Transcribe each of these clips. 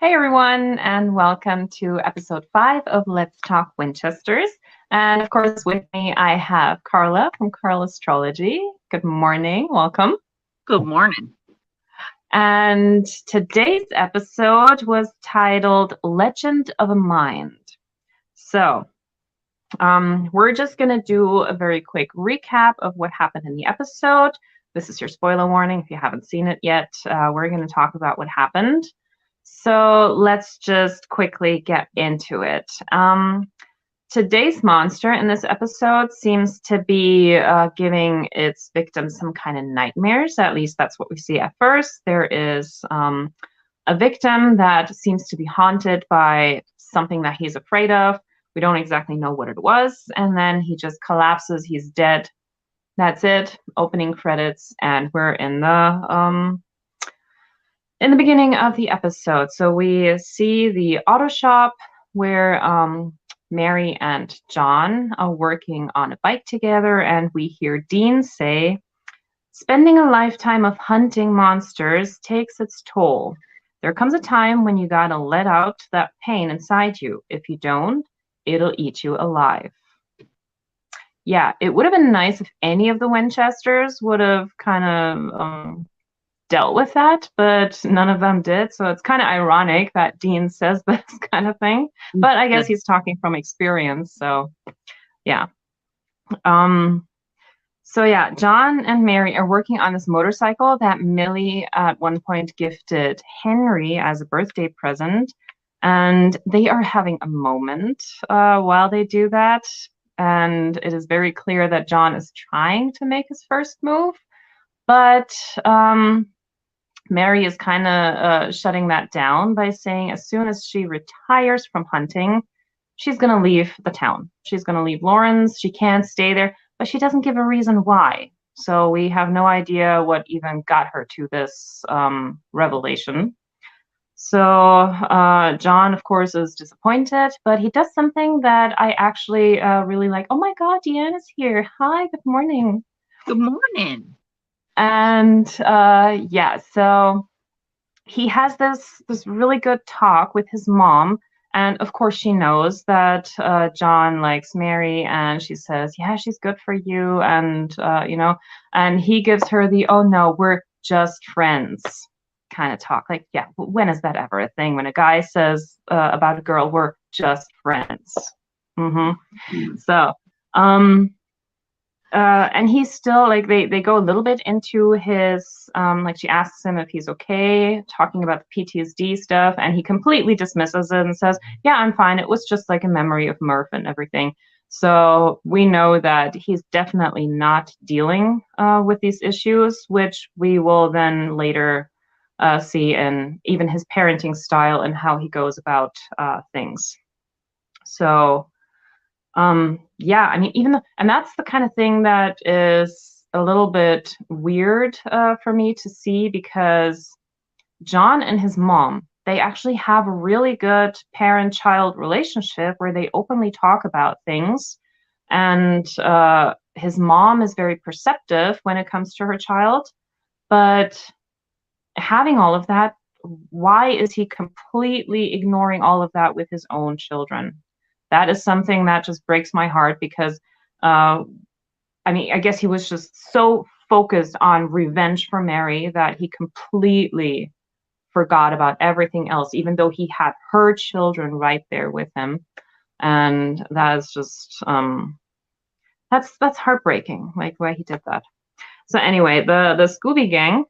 Hey everyone, and welcome to episode 5 of Let's Talk Winchesters. And of course, with me, I have Carla from Carla Astrology. Good morning, welcome. Good morning. And today's episode was titled Legend of a Mind. So, we're just going to do a very quick recap of what happened in the episode. This is your spoiler warning. If you haven't seen it yet, we're going to talk about what happened. So let's just quickly get into it. Today's monster in this episode seems to be giving its victims some kind of nightmares. At least that's what we see at first. There is a victim that seems to be haunted by something that he's afraid of. We don't exactly know what it was. And then he just collapses. He's dead. That's it. Opening credits. And we're in the beginning of the episode. So we see the auto shop where Mary and John are working on a bike together, and we hear Dean say, "Spending a lifetime of hunting monsters takes its toll. There comes a time when you gotta let out that pain inside you. If you don't, it'll eat you alive." Yeah, it would have been nice if any of the Winchesters would have kind of dealt with that, but none of them did. So it's kind of ironic that Dean says this kind of thing. But I guess he's talking from experience. So yeah. So yeah, John and Mary are working on this motorcycle that Millie at one point gifted Henry as a birthday present. And they are having a moment while they do that. And it is very clear that John is trying to make his first move. But Mary is kind of shutting that down by saying as soon as she retires from hunting, she's going to leave the town. She's going to leave Lawrence. She can't stay there, but she doesn't give a reason why. So we have no idea what even got her to this revelation. So John, of course, is disappointed, but he does something that I actually really like. Oh my God, Deanna's here. Hi, good morning. Good morning. And yeah, so he has this really good talk with his mom, and of course she knows that John likes Mary, and she says, "Yeah, she's good for you," and and he gives her the "oh no, we're just friends" kind of talk. Like, yeah, when is that ever a thing when a guy says about a girl, "we're just friends"? So. And he's still like they go a little bit into his like she asks him if he's okay, talking about the PTSD stuff, and he completely dismisses it and says, "Yeah, I'm fine. It was just like a memory of Murph and everything." So we know that he's definitely not dealing with these issues, which we will then later see in even his parenting style and how he goes about things. So yeah, I mean, and that's the kind of thing that is a little bit weird for me to see, because John and his mom, they actually have a really good parent-child relationship where they openly talk about things. And his mom is very perceptive when it comes to her child. But having all of that, why is he completely ignoring all of that with his own children? That is something that just breaks my heart, because I mean, I guess he was just so focused on revenge for Mary that he completely forgot about everything else, even though he had her children right there with him. And that is just that's heartbreaking, like why he did that. So anyway, the Scooby Gang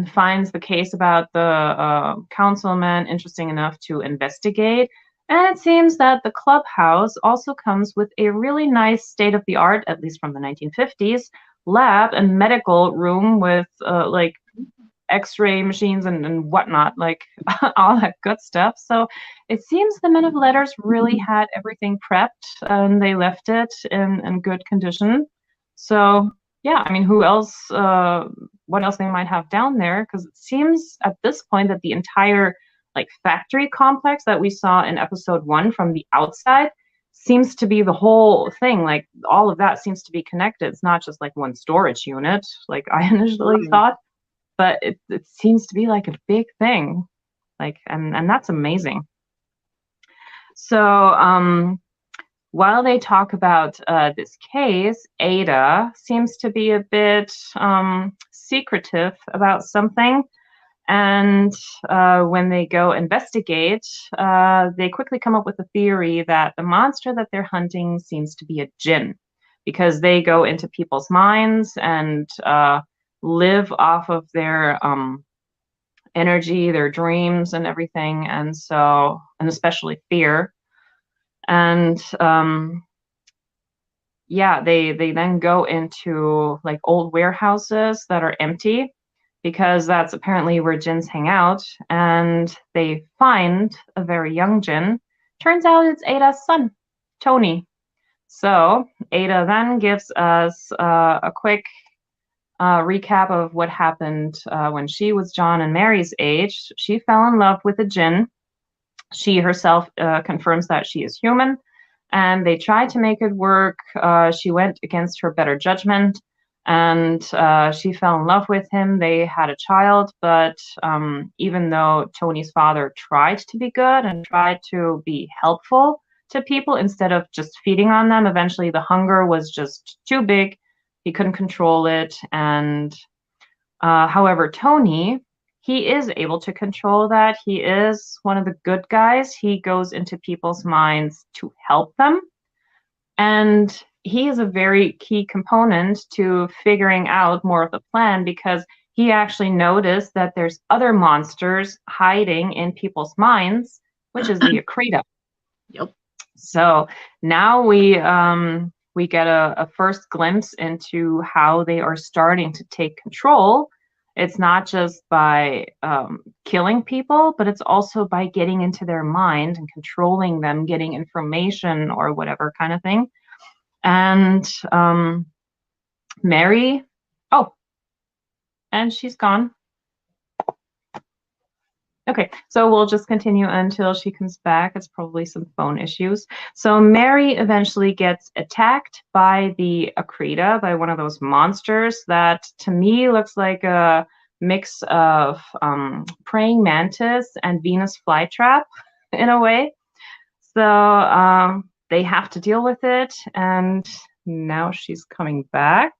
finds the case about the councilman interesting enough to investigate. And it seems that the clubhouse also comes with a really nice state-of-the-art, at least from the 1950s, lab and medical room with like X-ray machines and whatnot, like all that good stuff. So it seems the men of letters really had everything prepped, and they left it in good condition. So yeah, I mean, who else? What else they might have down there? Because it seems at this point that the entire like factory complex that we saw in episode 1 from the outside seems to be the whole thing. Like all of that seems to be connected. It's not just like one storage unit, like I initially thought, but it seems to be like a big thing. And that's amazing. So while they talk about this case, Ada seems to be a bit secretive about something. And when they go investigate, they quickly come up with a theory that the monster that they're hunting seems to be a jinn, because they go into people's minds and live off of their energy, their dreams, and everything. And especially fear. And yeah, they then go into like old warehouses that are empty, because that's apparently where jinns hang out, and they find a very young jinn. Turns out it's Ada's son, Tony. So Ada then gives us a quick recap of what happened when she was John and Mary's age. She fell in love with a jinn. She herself confirms that she is human, and they tried to make it work. She went against her better judgment, and she fell in love with him. They had a child, but even though Tony's father tried to be good and tried to be helpful to people instead of just feeding on them, eventually the hunger was just too big. He couldn't control it. And however, Tony, he is able to control that. He is one of the good guys. He goes into people's minds to help them. And he is a very key component to figuring out more of the plan, because he actually noticed that there's other monsters hiding in people's minds, which is the Akrita. Yep. So now we get a first glimpse into how they are starting to take control. It's not just by killing people, but it's also by getting into their mind and controlling them, getting information or whatever kind of thing. And Mary, and she's gone. Okay, so we'll just continue until she comes back. It's probably some phone issues. So Mary eventually gets attacked by the Akrita, by one of those monsters that to me looks like a mix of praying mantis and Venus flytrap in a way. So they have to deal with it, and now she's coming back.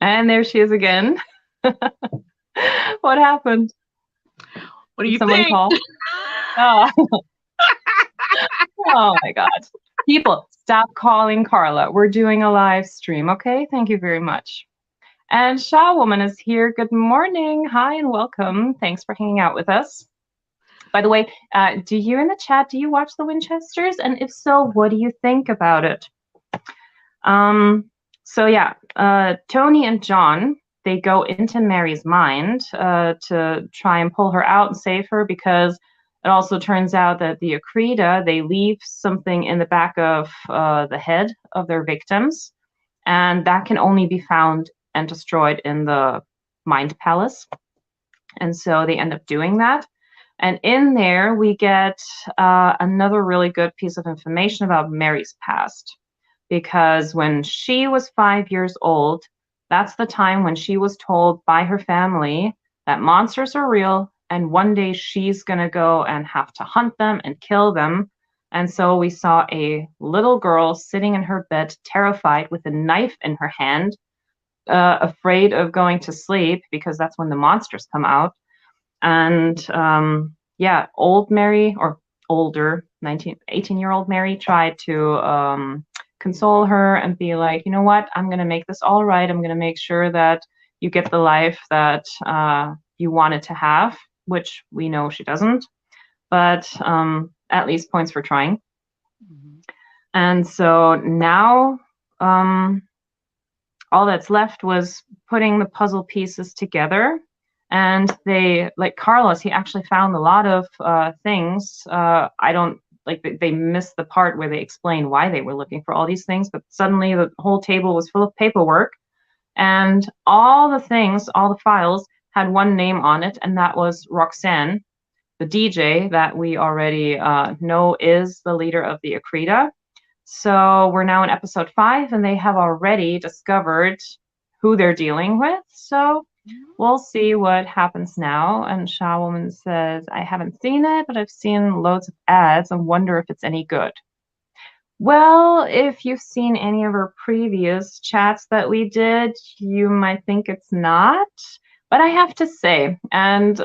And there she is again. What happened? What do you Someone think? call? Oh. Oh my God. People, stop calling Carla. We're doing a live stream, okay? Thank you very much. And Shaw Woman is here. Good morning. Hi and welcome. Thanks for hanging out with us. By the way, do you in the chat, do you watch the Winchesters? And if so, what do you think about it? So yeah, Tony and John, they go into Mary's mind to try and pull her out and save her, because it also turns out that the Akrita, they leave something in the back of the head of their victims, and that can only be found and destroyed in the Mind Palace. And so they end up doing that. And in there, we get another really good piece of information about Mary's past, because when she was 5 years old, that's the time when she was told by her family that monsters are real, and one day she's going to go and have to hunt them and kill them. And so we saw a little girl sitting in her bed, terrified, with a knife in her hand, afraid of going to sleep, because that's when the monsters come out. And yeah, old Mary, or older, 18-year-old Mary, tried to console her and be like, you know what, I'm going to make this all right. I'm going to make sure that you get the life that you wanted to have, which we know she doesn't, but at least points for trying. Mm-hmm. And so now all that's left was putting the puzzle pieces together. And they, like Carlos, he actually found a lot of things. They missed the part where they explain why they were looking for all these things, but suddenly the whole table was full of paperwork, and all the things, all the files had one name on it, and that was Roxanne, the DJ that we already know is the leader of the Akrita. So we're now in episode 5, and they have already discovered who they're dealing with. So We'll see what happens now. And Shaw Woman says, I haven't seen it, but I've seen loads of ads and wonder if it's any good. Well, if you've seen any of our previous chats that we did, you might think it's not. But I have to say, and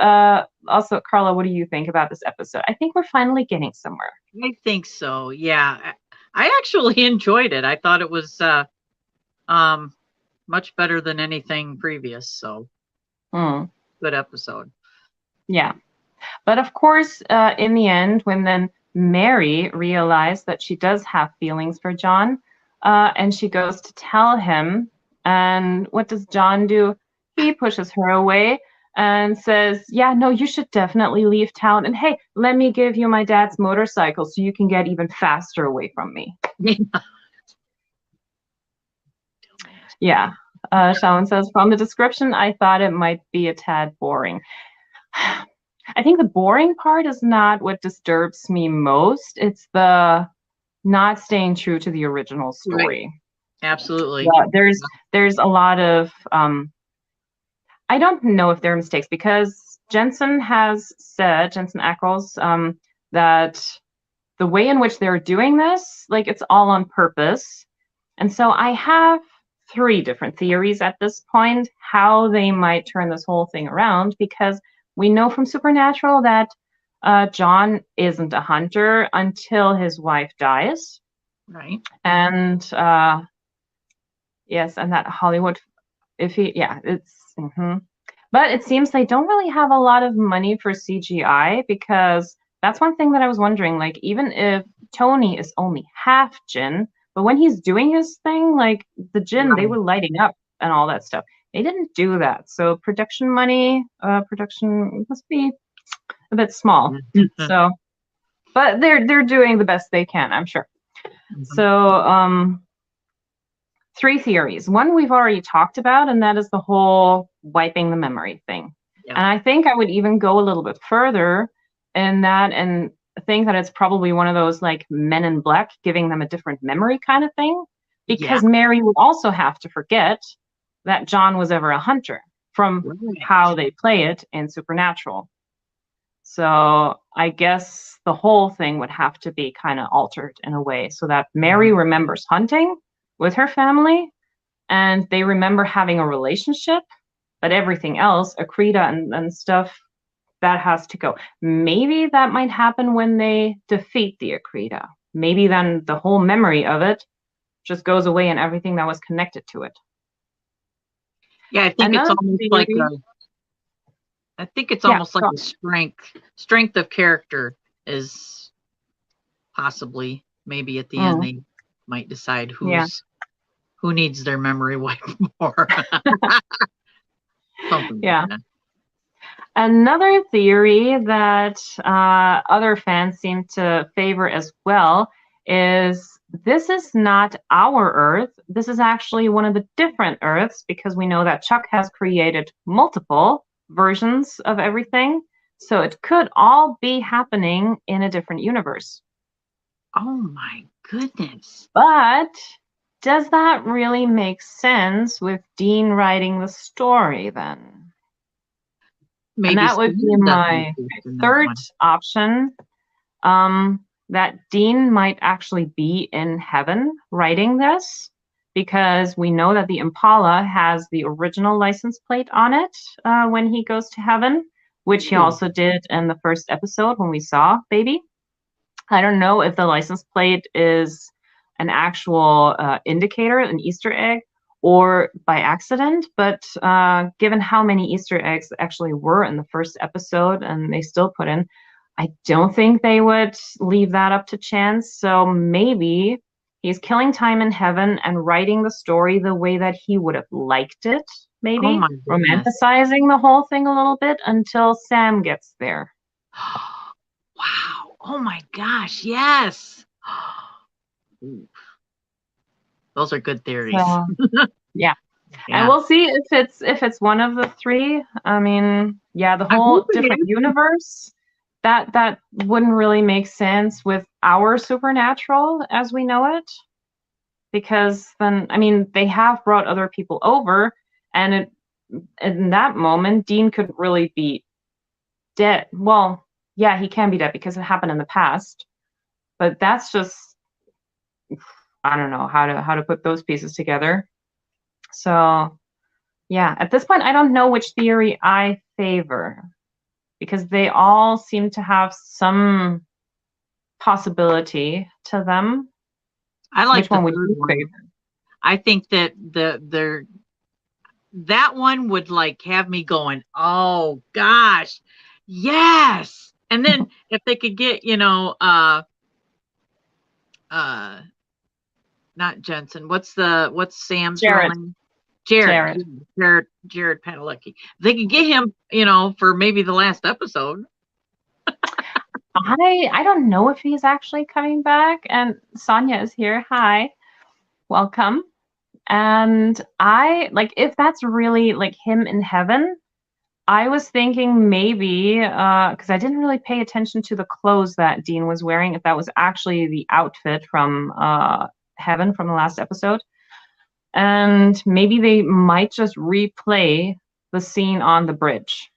also, Carla, what do you think about this episode? I think we're finally getting somewhere. I think so. Yeah. I actually enjoyed it. I thought it was much better than anything previous. So good episode. Yeah. But of course, in the end, when then Mary realized that she does have feelings for John, and she goes to tell him, and what does John do? He pushes her away and says, yeah, no, you should definitely leave town. And hey, let me give you my dad's motorcycle so you can get even faster away from me. Yeah. Shawn says, from the description, I thought it might be a tad boring. I think the boring part is not what disturbs me most. It's the not staying true to the original story. Right. Absolutely. Yeah, there's a lot of I don't know if there are mistakes because Jensen Ackles, that the way in which they're doing this, like it's all on purpose. And so I have 3 different theories at this point how they might turn this whole thing around, because we know from Supernatural that John isn't a hunter until his wife dies. Right. And yes, and that Hollywood, it's. But it seems they don't really have a lot of money for CGI, because that's one thing that I was wondering. Like, even if Tony is only half Jinn, but when he's doing his thing, like the Jinn, they were lighting up and all that stuff. They didn't do that. So production money, production must be a bit small. So, but they're doing the best they can, I'm sure. So, 3 theories. One we've already talked about, and that is the whole wiping the memory thing. Yeah. And I think I would even go a little bit further in that and think that it's probably one of those like Men in Black giving them a different memory kind of thing, because Mary would also have to forget that John was ever a hunter from how they play it in Supernatural. So I guess the whole thing would have to be kind of altered in a way so that Mary remembers hunting with her family and they remember having a relationship, but everything else, Akrita and stuff, that has to go. Maybe that might happen when they defeat the Akrita. Maybe then the whole memory of it just goes away and everything that was connected to it. Yeah, I think it's almost like a strength of character is possibly, maybe at the end they might decide who needs their memory wiped more. Yeah. Another theory that other fans seem to favor as well is this is not our Earth. This is actually one of the different Earths, because we know that Chuck has created multiple versions of everything. So it could all be happening in a different universe. Oh my goodness. But does that really make sense with Dean writing the story then? Maybe, and that would be my 3rd option, that Dean might actually be in heaven writing this, because we know that the Impala has the original license plate on it when he goes to heaven, which he also did in the 1st episode when we saw Baby. I don't know if the license plate is an actual indicator, an Easter egg, or by accident, but given how many Easter eggs actually were in the 1st episode and they still put in, I don't think they would leave that up to chance. So maybe he's killing time in heaven and writing the story the way that he would have liked it, maybe romanticizing the whole thing a little bit until Sam gets there. Wow. Oh my gosh, yes. Those are good theories. Yeah. And we'll see if it's one of the 3. I mean, the whole different universe, that wouldn't really make sense with our Supernatural as we know it, because then, I mean, they have brought other people over, and it in that moment, Dean couldn't really be dead. Well, yeah, he can be dead because it happened in the past, but that's just, I don't know how to put those pieces together. So yeah, at this point, I don't know which theory I favor because they all seem to have some possibility to them. I like Which the one would third you one. favor? I think that that one would like have me going, oh gosh, yes. And then if they could get, not Jensen, what's Sam's real Jared. name? Jared. Jared. Jared Padalecki. They could get him, for maybe the last episode. I don't know if he's actually coming back. And Sonia is here. Hi. Welcome. And I like if that's really like him in heaven, I was thinking maybe because I didn't really pay attention to the clothes that Dean was wearing, if that was actually the outfit from heaven from the last episode. And maybe they might just replay the scene on the bridge.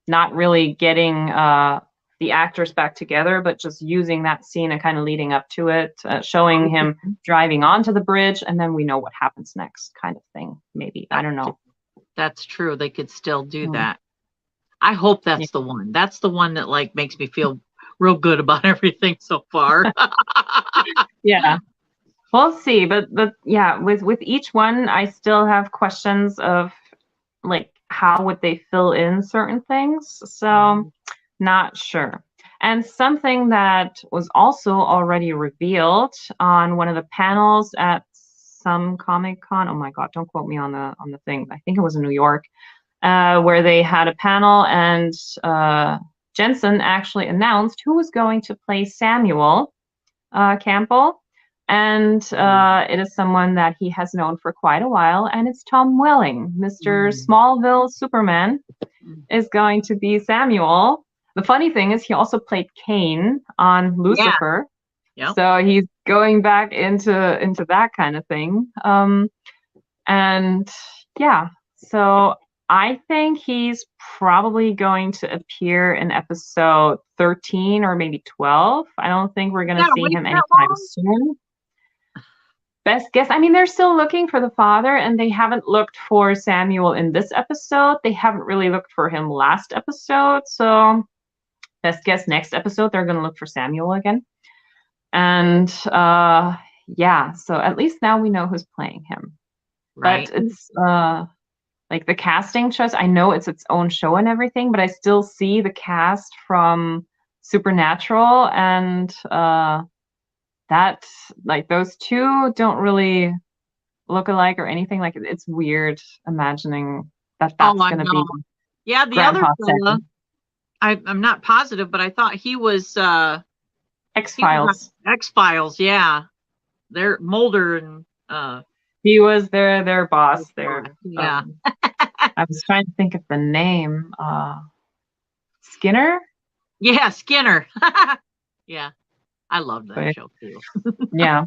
Not really getting the actors back together, but just using that scene and kind of leading up to it, showing him driving onto the bridge, and then we know what happens next, kind of thing. Maybe. I don't know. That's true. They could still do that. I hope that's the one. That's the one that like makes me feel real good about everything so far. Yeah. We'll see. But yeah, with each one, I still have questions of like how would they fill in certain things. So not sure. And something that was also already revealed on one of the panels at some Comic-Con. Oh my God, don't quote me on the thing. I think it was in New York, where they had a panel and Jensen actually announced who was going to play Samuel Campbell. And it is someone that he has known for quite a while, and it's Tom Welling. Mr. Smallville Superman is going to be Samuel. The funny thing is he also played Kane on Lucifer. Yeah. Yep. So he's going back into that kind of thing. And yeah, so I think he's probably going to appear in episode 13 or maybe 12. I don't think we're going to see him anytime soon. Best guess. I mean, they're still looking for the father, and they haven't looked for Samuel in this episode. They haven't really looked for him last episode. So best guess next episode, they're going to look for Samuel again. And yeah, so at least now we know who's playing him. Right. But it's like the casting choice. I know it's its own show and everything, but I still see the cast from Supernatural, and that like those two don't really look alike or anything. Like it's weird imagining that's going to be. Yeah, the other fella, I'm not positive, but I thought he was X-Files. X-Files, yeah. They're Mulder and he was their boss there. Yeah. I was trying to think of the name. Skinner? Yeah, Skinner. Yeah. I love that show too. Yeah.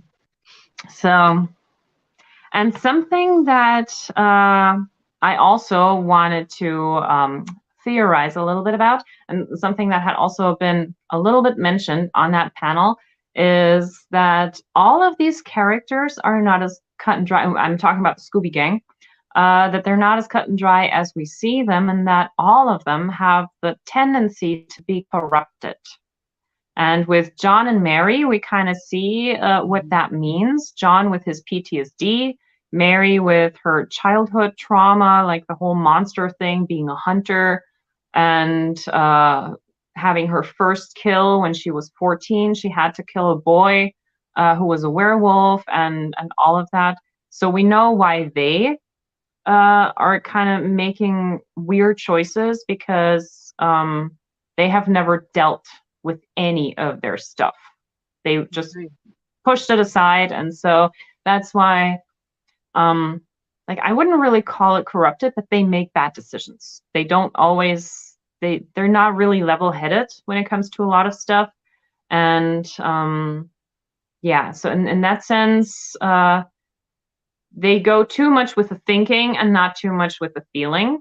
So, and something that I also wanted to theorize a little bit about, and something that had also been a little bit mentioned on that panel, is that all of these characters are not as cut and dry. I'm talking about the Scooby Gang. That they're not as cut and dry as we see them, and that all of them have the tendency to be corrupted. And with John and Mary, we kind of see what that means. John with his PTSD, Mary with her childhood trauma, like the whole monster thing, being a hunter, and having her first kill when she was 14. She had to kill a boy who was a werewolf, and all of that. So we know why they are kind of making weird choices, because they have never dealt with any of their stuff. They just pushed it aside. And so that's why like I wouldn't really call it corrupted, but they make bad decisions. They don't always, they're not really level-headed when it comes to a lot of stuff. And yeah, so in that sense, they go too much with the thinking and not too much with the feeling.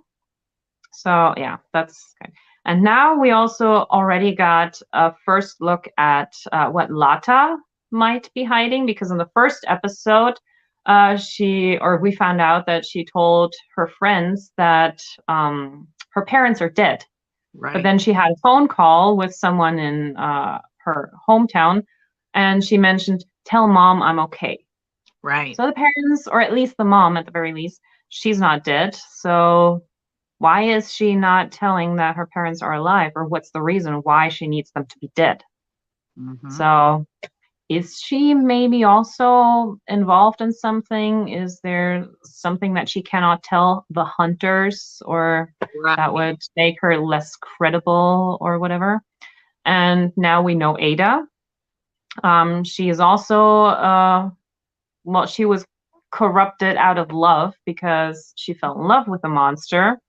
So yeah, that's good. And now we also already got a first look at what Lata might be hiding, because in the first episode, we found out that she told her friends that her parents are dead. Right. But then she had a phone call with someone in her hometown, and she mentioned, "Tell mom I'm okay." Right. So the parents, or at least the mom at the very least, she's not dead. So why is she not telling that her parents are alive, or what's the reason why she needs them to be dead? Mm-hmm. So is she maybe also involved in something? Is there something that she cannot tell the hunters, or that would make her less credible or whatever? And now we know Ada. She is also, well, she was corrupted out of love because she fell in love with a monster,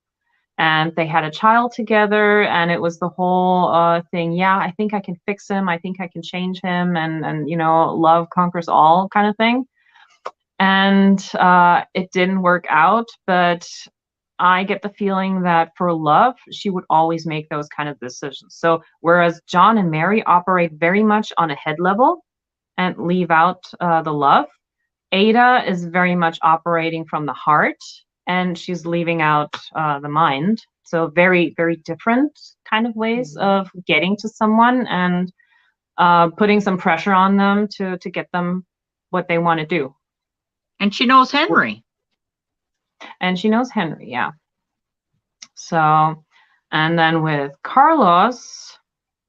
and they had a child together, and it was the whole thing. Yeah, I think I can fix him. I think I can change him, and love conquers all kind of thing. And it didn't work out, but I get the feeling that for love, she would always make those kind of decisions. So whereas John and Mary operate very much on a head level and leave out the love, Ada is very much operating from the heart, and she's leaving out the mind. So very, very different kind of ways of getting to someone and putting some pressure on them to get them what they want to do. And she knows Henry. And she knows Henry, yeah. So, and then with Carlos,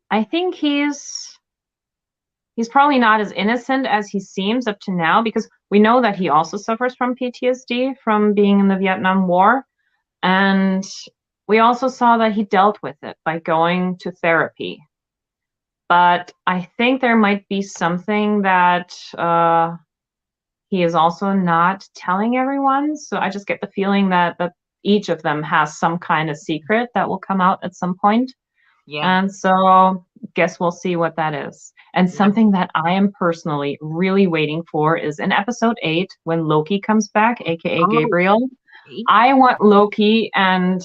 I think he's probably not as innocent as he seems up to now, because we know that he also suffers from PTSD from being in the Vietnam War. And we also saw that he dealt with it by going to therapy. But I think there might be something that he is also not telling everyone. So I just get the feeling that each of them has some kind of secret that will come out at some point. Yeah. And so guess we'll see what that is. And something that I am personally really waiting for is in episode 8, when Loki comes back, aka Gabriel. I want Loki and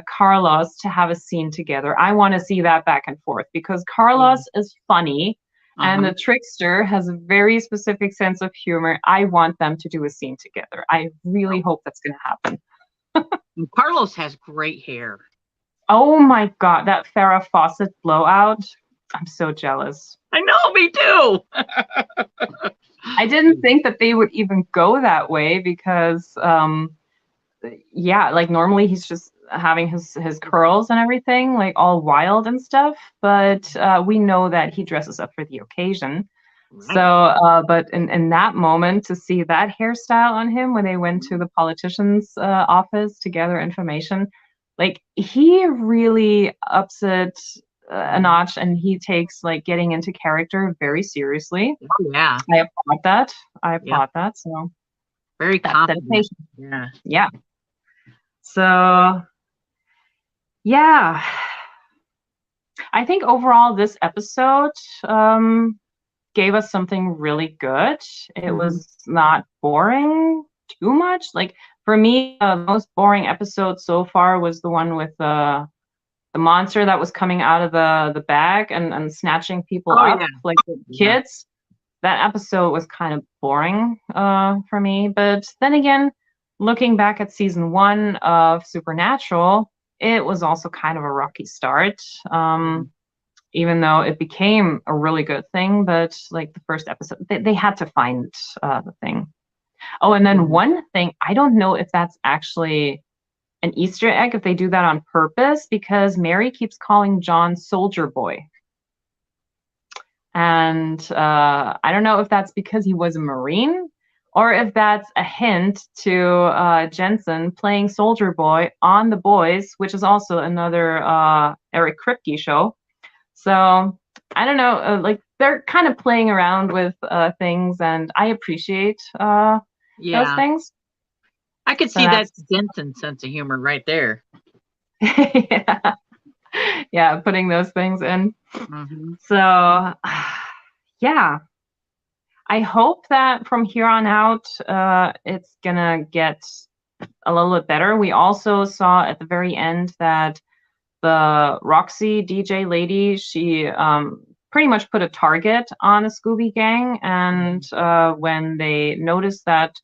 Carlos to have a scene together. I want to see that back and forth, because Carlos is funny and the trickster has a very specific sense of humor. I want them to do a scene together. I really hope that's going to happen. Carlos has great hair. Oh my God, that Farrah Fawcett blowout. I'm so jealous. I know, me too. I didn't think that they would even go that way, because like normally he's just having his curls and everything, like all wild and stuff, but we know that he dresses up for the occasion. Right. So but in that moment, to see that hairstyle on him when they went to the politician's office to gather information, like he really ups it a notch, and he takes like getting into character very seriously. Oh, yeah. I applaud that. So very confident. Yeah. So, yeah, I think overall this episode gave us something really good. It was not boring too much. Like for me, the most boring episode so far was the one with the monster that was coming out of the bag and snatching people up, like the kids. That episode was kind of boring for me. But then again, looking back at season 1 of Supernatural, it was also kind of a rocky start, even though it became a really good thing. But like the first episode, they had to find the thing. Oh, and then one thing, I don't know if that's actually an Easter egg, if they do that on purpose, because Mary keeps calling John Soldier Boy. And I don't know if that's because he was a Marine, or if that's a hint to Jensen playing Soldier Boy on The Boys, which is also another Eric Kripke show. So I don't know, like they're kind of playing around with things, and I appreciate those things. I could see that's Jensen's sense of humor right there. Yeah, putting those things in. So, yeah. I hope that from here on out, it's gonna get a little bit better. We also saw at the very end that the Roxy DJ lady, she pretty much put a target on the Scooby Gang, and when they noticed that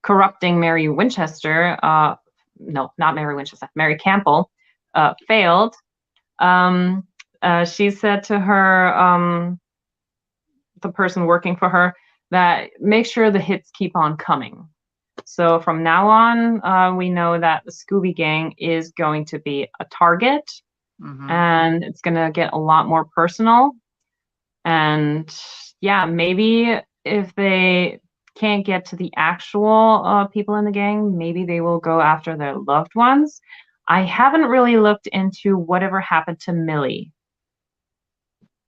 corrupting Mary Winchester, no, not Mary Winchester, Mary Campbell, failed, she said to her, the person working for her, that make sure the hits keep on coming. So from now on, we know that the Scooby Gang is going to be a target, and it's going to get a lot more personal. And yeah, maybe if they can't get to the actual people in the gang, maybe they will go after their loved ones. I haven't really looked into whatever happened to Millie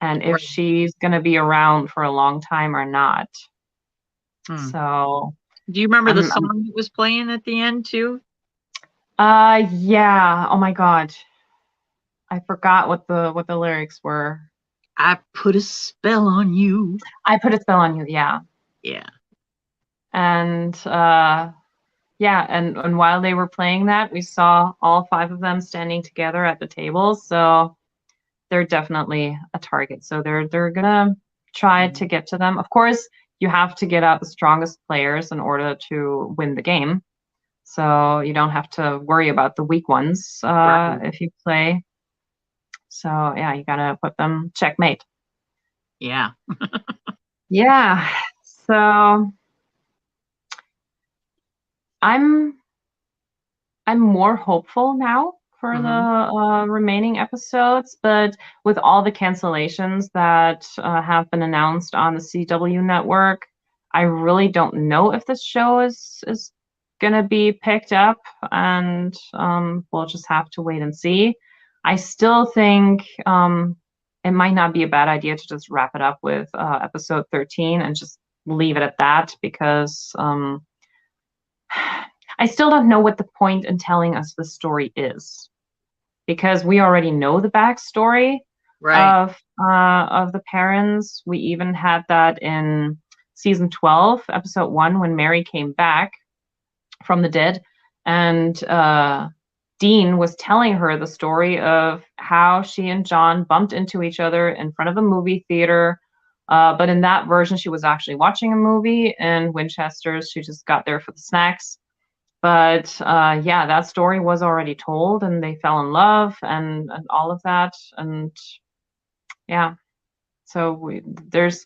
and if she's going to be around for a long time or not. So, do you remember the song that was playing at the end too? Yeah. Oh my God, I forgot what the lyrics were. I put a spell on you. I put a spell on you. Yeah. Yeah. And yeah, and while they were playing that, we saw all 5 of them standing together at the table. So they're definitely a target. So they're gonna try to get to them. Of course, you have to get out the strongest players in order to win the game. So you don't have to worry about the weak ones if you play. So yeah, you gotta put them checkmate. Yeah. Yeah. So I'm more hopeful now for the remaining episodes, but with all the cancellations that have been announced on the CW network, I really don't know if this show is gonna be picked up, and we'll just have to wait and see. I still think it might not be a bad idea to just wrap it up with episode 13 and just leave it at that, because I still don't know what the point in telling us the story is, because we already know the backstory of the parents. We even had that in season 12, episode 1, when Mary came back from the dead, and Dean was telling her the story of how she and John bumped into each other in front of a movie theater. But in that version, she was actually watching a movie. In Winchester's, she just got there for the snacks. But yeah, that story was already told, and they fell in love, and all of that. And yeah, so there's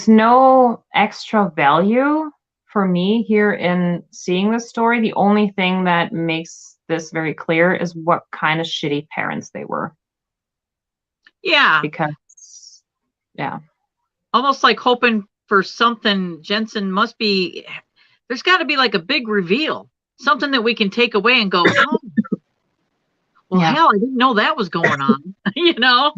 no extra value for me here in seeing this story. The only thing that makes this very clear is what kind of shitty parents they were. Yeah. Because, yeah. Almost like hoping for something. Jensen must be, there's got to be like a big reveal, something that we can take away and go, oh, well, hell, I didn't know that was going on. You know?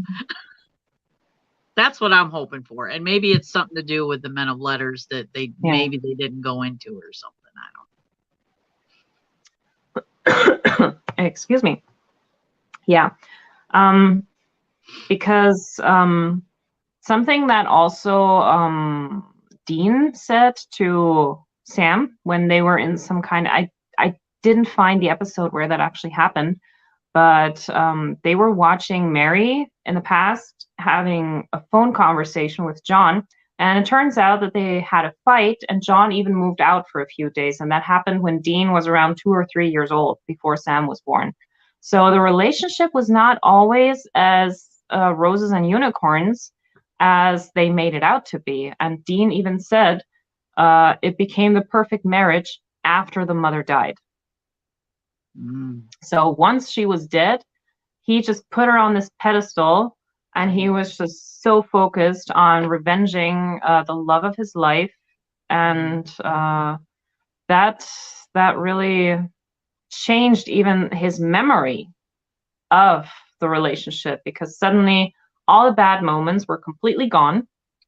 That's what I'm hoping for. And maybe it's something to do with the Men of Letters that maybe they didn't go into it or something. I don't. Excuse me. Yeah. Because something that also Dean said to Sam when they were in some kind of, I didn't find the episode where that actually happened, but they were watching Mary in the past having a phone conversation with John, and it turns out that they had a fight, and John even moved out for a few days, and that happened when Dean was around 2 or 3 years old, before Sam was born. So the relationship was not always as roses and unicorns as they made it out to be. And Dean even said it became the perfect marriage after the mother died. So once she was dead, he just put her on this pedestal, and he was just so focused on revenging the love of his life. And that really changed even his memory of the relationship, because suddenly all the bad moments were completely gone.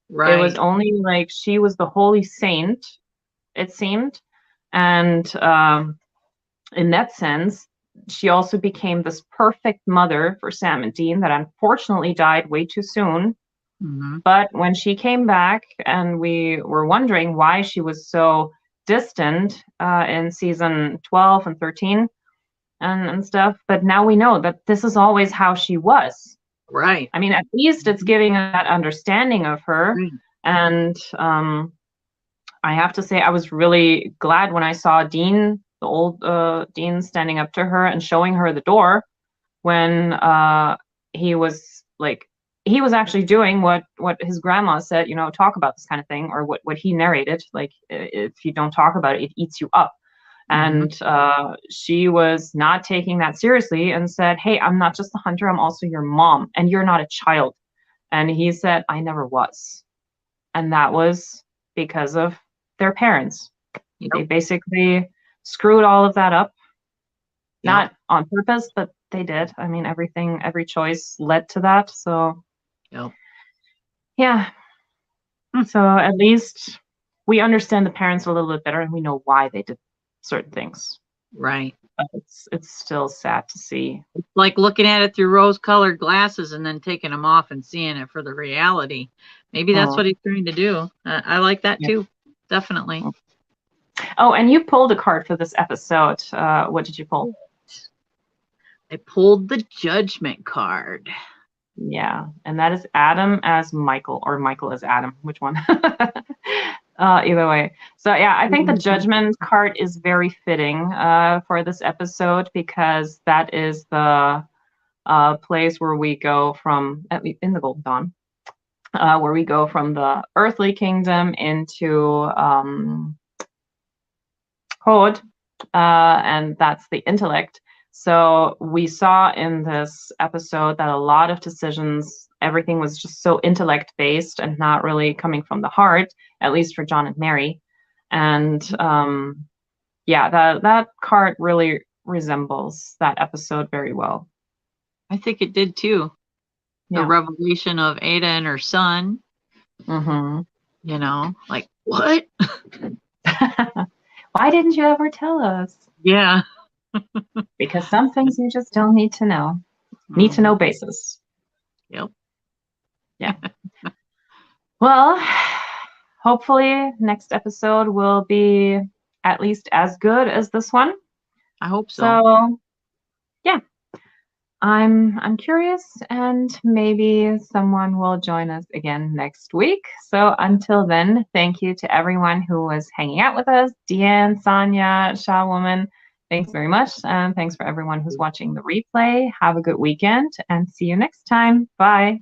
It was only like she was the holy saint, it seemed. And in that sense, she also became this perfect mother for Sam and Dean that unfortunately died way too soon. Mhm. But when she came back and we were wondering why she was so distant in season 12 and 13 and stuff, but now we know that this is always how she was. Right. I mean, at least it's Mhm. giving us that understanding of her. Right. And I have to say, I was really glad when I saw Dean, the old Dean, standing up to her and showing her the door when he was like, he was actually doing what his grandma said, you know, talk about this kind of thing, or what he narrated, like if you don't talk about it, it eats you up. Mhm. And she was not taking that seriously and said, hey, I'm not just a hunter, I'm also your mom, and you're not a child. And he said, I never was. And that was because of their parents. They Yep. basically screwed all of that up, Yep. not on purpose, but they did. I mean, everything, every choice led to that. So, Yep. yeah. Hmm. So at least we understand the parents a little bit better and we know why they did certain things. Right. But it's still sad to see. It's like looking at it through rose-colored glasses and then taking them off and seeing it for the reality. Maybe that's what Mm, he's trying to do. I like that yeah. too. Definitely. Oh, and you pulled a card for this episode. What did you pull? I pulled the judgment card. Yeah, and that is Adam as Michael, or Michael as Adam. Which one? Either way. So yeah, I think the Judgment card is very fitting for this episode because that is the place where we go from, at least in the Golden Dawn, where we go from the earthly kingdom into Hod, and that's the intellect. So we saw in this episode that a lot of decisions, everything was just so intellect based and not really coming from the heart, at least for John and Mary. And yeah, that card really resembles that episode very well. I think it did too. The Yeah. revelation of Ada and her son, Mm-hmm. like, what? Why didn't you ever tell us? Yeah. Because some things you just don't need to know. Need to Hmm. know basis. Yep. Yeah. Well, hopefully next episode will be at least as good as this one. I hope so. So, yeah, I'm curious and maybe someone will join us again next week. So, until then, thank you to everyone who was hanging out with us. Deanne, Sonia, Shaw Woman, thanks very much. And thanks for everyone who's watching the replay. Have a good weekend and see you next time. Bye.